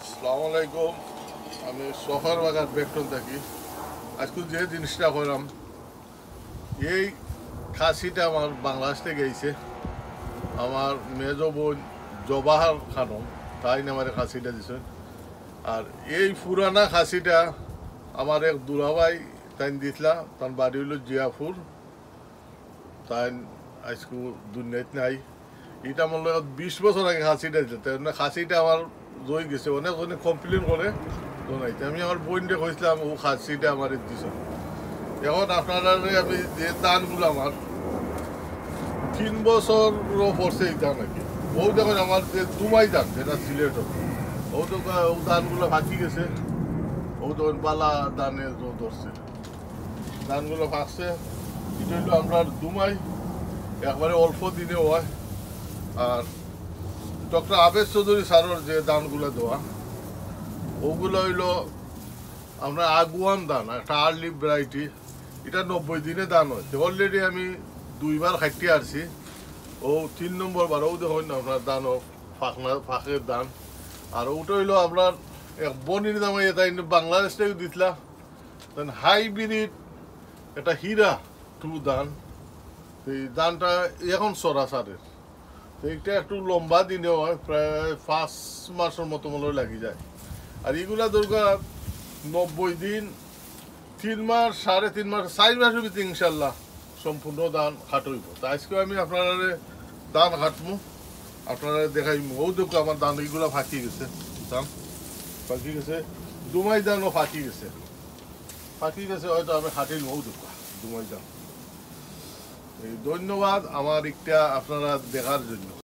আসসালামু আলাইকুম। আমি শহর বাগান বেকটন থাকি। আজকে যে জিনিসটা করলাম, এই খাসিটা আমার বাংলাদেশ থেকে গেছে। আমার মেজ বোন জবাহার খানম তাই আমার খাসিটা দিছে। আর এই পুরানা খাসিটা আমার এক দুলাভাই তাই দিতলা, তার বাড়ি হইল জিয়াপুর। তাই আজকে দুনিয়াত নাই। এটা আমার 20 বছর আগে খাসিটা দিতে, খাসিটা আমার রয়ে গেছে। অনেক অনেক কমপ্লেন করে জানাইতে। আমি আমার বোনকে কইছিলাম ও খাসিটা আমার দিছে। এখন আপনারা আমি যে দানগুলো আমার 3 বছরও পড়ছে এই দান নাকি। ও দেখুন আমার যে দুমাই দান যেটা সিলেট, ও তো ও দানগুলো ফাঁকি গেছে। ও তখন বালা দানে ধরছে, দানগুলো ফাঁকছে। এটা হইলো আমরা দুমাই, একবারে অল্প দিনে হয়। আর ডক্টর আবেদ চৌধুরী স্যারের যে দানগুলো দেওয়া, ওগুলো হইলো আমরা আগুয়ান দান, একটা আর্লি ভ্যারাইটি। এটা 90 দিনে দান হয়। অলরেডি আমি 2বার খাইতে আসছি। ও 3 নম্বর বার ও দেখুন আপনার দান ফাঁকের দান। আর ওটা হইলো আপনার এক বনির দামে এটা বাংলাদেশ থেকে দিতলা হাইব্রিড একটা হীরা টু দান। এই দানটা এখন সরাসরি এইটা একটু লম্বা দিনে হয়, প্রায় 5 মাসের মতো মনে লাগি যায়। আর এগুলা দরকার 90 দিন, 3 মাস, 3.5 মাস, 4 মাসের ভিতরে ইনশাল্লাহ সম্পূর্ণ দান খাটইব। তা আজকে আমি আপনারা দান খাটমু, আপনারা দেখাইমু। ও দেখো আমার দান এগুলো ফাঁকি গেছে, দান ফাঁকি গেছে। দুমাই দানও ফাঁকি গেছে, ফাঁকি গেছে হয়তো আমি খাটিল। ও দেখো দুমাই দান। এই ধন্যবাদ আমার একটা আপনারা দেখার জন্য।